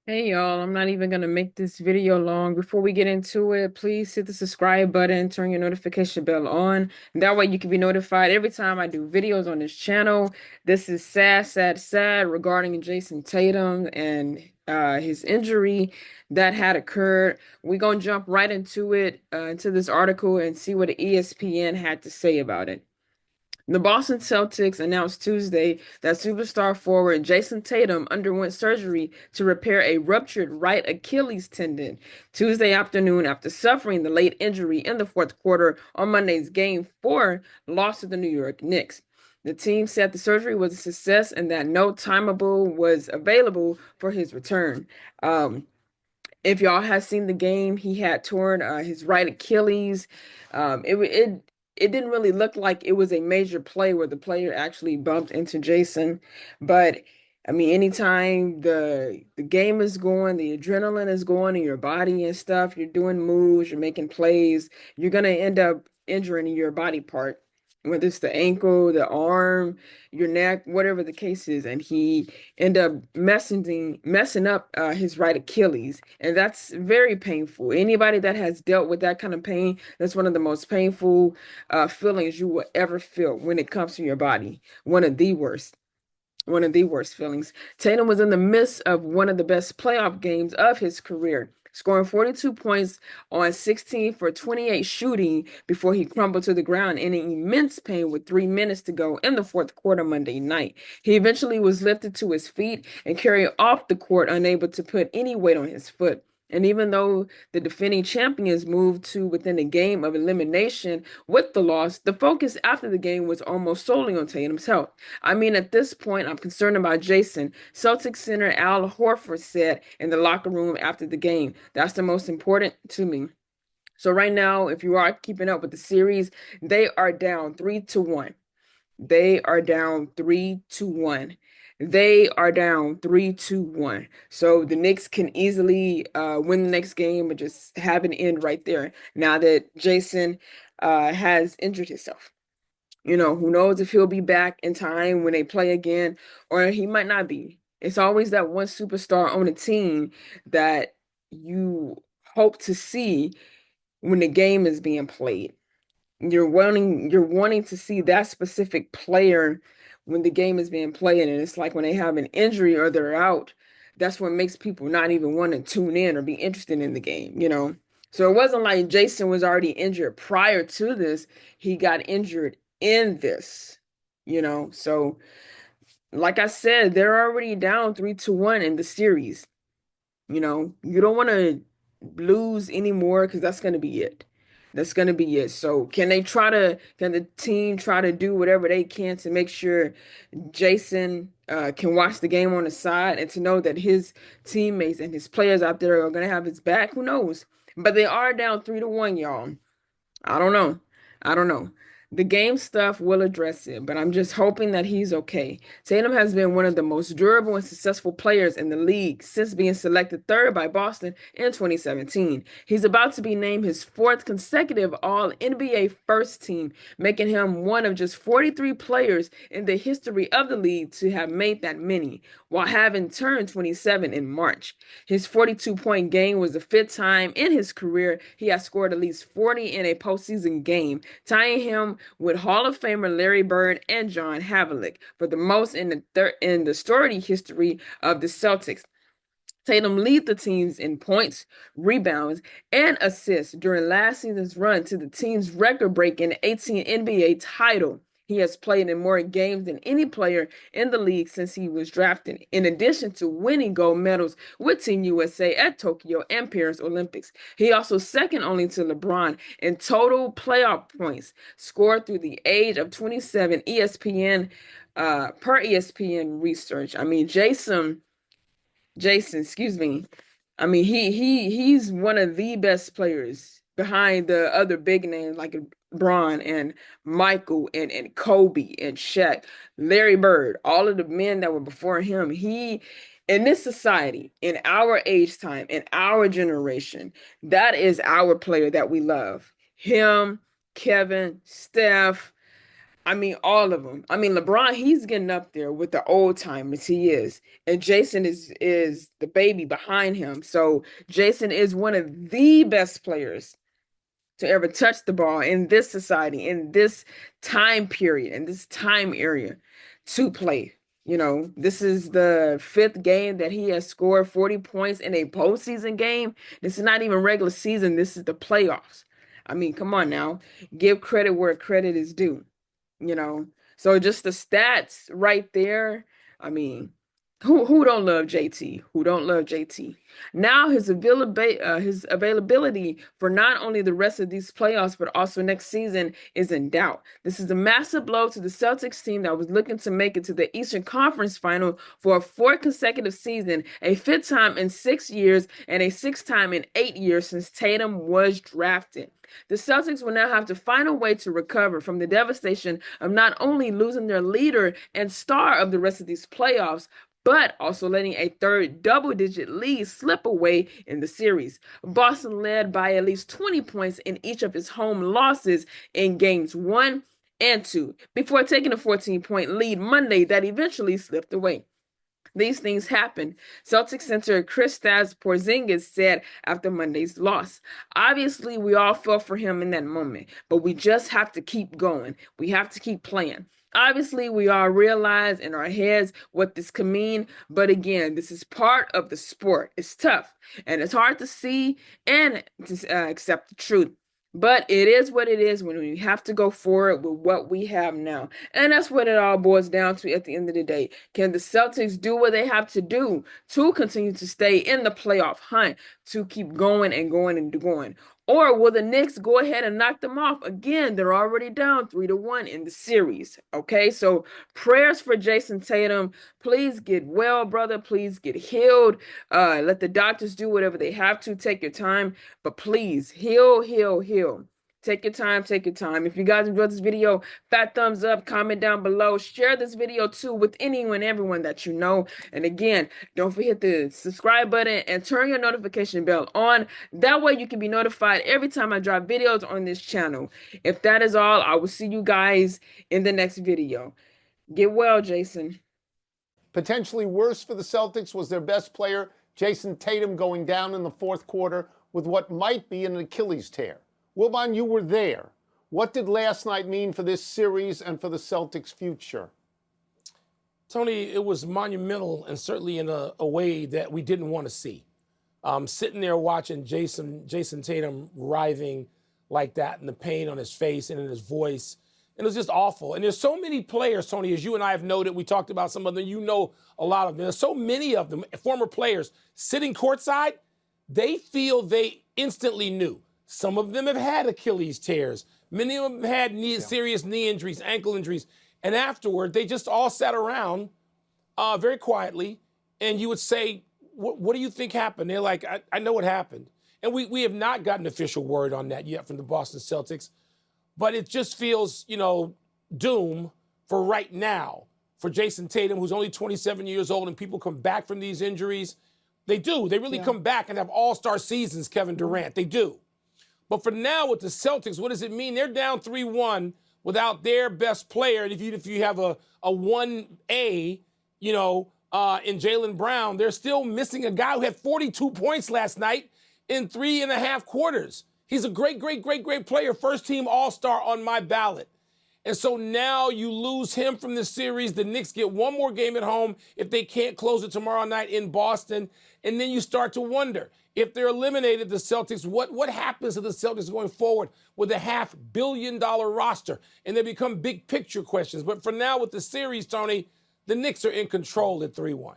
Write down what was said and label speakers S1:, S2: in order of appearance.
S1: Hey y'all, I'm not even gonna make this video long. Before we get into it, please hit the subscribe button, turn your notification bell on. That way you can be notified every time I do videos on this channel. This is sad regarding Jayson Tatum and his injury that had occurred. We're gonna jump right into it, into this article and see what the ESPN had to say about it. The Boston Celtics announced Tuesday that superstar forward Jayson Tatum underwent surgery to repair a ruptured right Achilles tendon Tuesday afternoon after suffering the late injury in the fourth quarter on Monday's Game 4 loss to the New York Knicks. The team said the surgery was a success and that no timetable was available for his return. Um, if y'all have seen the game, he had torn his right Achilles. It didn't really look like it was a major play where the player actually bumped into Jayson, but I mean, anytime the game is going, the adrenaline is going in your body and stuff, you're doing moves, you're making plays, you're gonna end up injuring your body part, whether it's the ankle, the arm, your neck, whatever the case is. And he end up messing up his right Achilles, and that's very painful. Anybody that has dealt with that kind of pain, that's one of the most painful feelings you will ever feel when it comes to your body. One of the worst feelings. Tatum was in the midst of one of the best playoff games of his career, scoring 42 points on 16 for 28 shooting before he crumbled to the ground in immense pain with 3 minutes to go in the fourth quarter Monday night. He eventually was lifted to his feet and carried off the court, unable to put any weight on his foot. And even though the defending champions moved to within a game of elimination with the loss, the focus after the game was almost solely on Tatum's health. I mean, at this point, I'm concerned about Jayson. Celtics center Al Horford said in the locker room after the game. That's the most important to me. So right now, if you are keeping up with the series, they are down 3-1. They are down 3-1. They are down 3-1. So the Knicks can easily win the next game and just have an end right there. Now that Jayson has injured himself. Who knows if he'll be back in time when they play again, or he might not be. It's always that one superstar on the team that you hope to see when the game is being played. You're wanting to see that specific player when the game is being played, and it's like when they have an injury or they're out, that's what makes people not even want to tune in or be interested in the game. So it wasn't like Jayson was already injured prior to this. He got injured in this. So like I said, they're already down 3-1 in the series. You don't want to lose anymore because that's going to be it. That's going to be it. So can the team try to do whatever they can to make sure Jayson can watch the game on the side and to know that his teammates and his players out there are going to have his back? Who knows? But they are down 3-1, y'all. I don't know. I don't know. The game stuff will address it, but I'm just hoping that he's okay. Tatum has been one of the most durable and successful players in the league since being selected third by Boston in 2017. He's about to be named his fourth consecutive All NBA first team, making him one of just 43 players in the history of the league to have made that many, while having turned 27 in March. His 42-point game was the fifth time in his career he has scored at least 40 in a postseason game, tying him with Hall of Famer Larry Bird and John Havlicek for the most in the storied history of the Celtics. Tatum lead the teams in points, rebounds, and assists during last season's run to the team's record-breaking 18 NBA title. He has played in more games than any player in the league since he was drafted, in addition to winning gold medals with Team USA at Tokyo and Paris Olympics. He also second only to LeBron in total playoff points scored through the age of 27 ESPN per ESPN research. I mean, Jayson, excuse me. I mean, he's one of the best players behind the other big names like Braun and Michael and Kobe and Shaq, Larry Bird, all of the men that were before him. He in this society, in our age time, in our generation, that is our player that we love. Him, Kevin, Steph. I mean, all of them. I mean, LeBron, he's getting up there with the old timers. He is, and Jayson is the baby behind him. So Jayson is one of the best players to ever touch the ball in this society, in this time period, in this time area to play. This is the fifth game that he has scored 40 points in a postseason game. This is not even regular season. This is the playoffs. I mean, come on now. Give credit where credit is due you know. So just the stats right there. I mean, who don't love JT? Who don't love JT? Now his availability for not only the rest of these playoffs but also next season is in doubt. This is a massive blow to the Celtics team that was looking to make it to the Eastern Conference Final for a fourth consecutive season, a fifth time in 6 years, and a sixth time in 8 years since Tatum was drafted. The Celtics will now have to find a way to recover from the devastation of not only losing their leader and star of the rest of these playoffs, but also letting a third double-digit lead slip away in the series. Boston led by at least 20 points in each of its home losses in games 1 and 2, before taking a 14-point lead Monday that eventually slipped away. These things happen. Celtics center Kristaps Porzingis said after Monday's loss. Obviously, we all felt for him in that moment, but we just have to keep going. We have to keep playing. Obviously, we all realize in our heads what this could mean, but again, this is part of the sport. It's tough, and it's hard to see and to accept the truth. But it is what it is when we have to go forward with what we have now. And that's what it all boils down to at the end of the day. Can the Celtics do what they have to do to continue to stay in the playoff hunt, to keep going and going and going? Or will the Knicks go ahead and knock them off? Again, they're already down 3-1 in the series. Okay, so prayers for Jayson Tatum. Please get well, brother. Please get healed. Let the doctors do whatever they have to. Take your time. But please, heal, heal, heal. Take your time, take your time. If you guys enjoyed this video, fat thumbs up, comment down below. Share this video too with anyone, everyone that you know. And again, don't forget the subscribe button and turn your notification bell on. That way you can be notified every time I drop videos on this channel. If that is all, I will see you guys in the next video. Get well, Jayson.
S2: Potentially worse for the Celtics was their best player, Jayson Tatum, going down in the fourth quarter with what might be an Achilles tear. Wilbon, you were there. What did last night mean for this series and for the Celtics' future?
S3: Tony, it was monumental, and certainly in a way that we didn't want to see. Sitting there watching Jayson Tatum writhing like that, and the pain on his face and in his voice, and it was just awful. And there's so many players, Tony, as you and I have noted. We talked about some of them. You know a lot of them. There's so many of them, former players, sitting courtside. They feel they instantly knew. Some of them have had Achilles tears. Many of them have had serious knee injuries, ankle injuries. And afterward, they just all sat around very quietly, and you would say, what do you think happened? They're like, I know what happened. And we have not gotten official word on that yet from the Boston Celtics. But it just feels, doom for right now for Jayson Tatum, who's only 27 years old, and people come back from these injuries. They do. They really come back and have all-star seasons, Kevin Durant. They do. But for now with the Celtics, what does it mean? They're down 3-1 without their best player. And if you have a 1A, in Jaylen Brown, they're still missing a guy who had 42 points last night in 3.5 quarters. He's a great, great, great, great player. First team All-Star on my ballot. And so now you lose him from this series. The Knicks get one more game at home if they can't close it tomorrow night in Boston. And then you start to wonder, if they're eliminated, the Celtics, what happens to the Celtics going forward with a $500 million roster? And they become big picture questions. But for now with the series, Tony, the Knicks are in control at 3-1.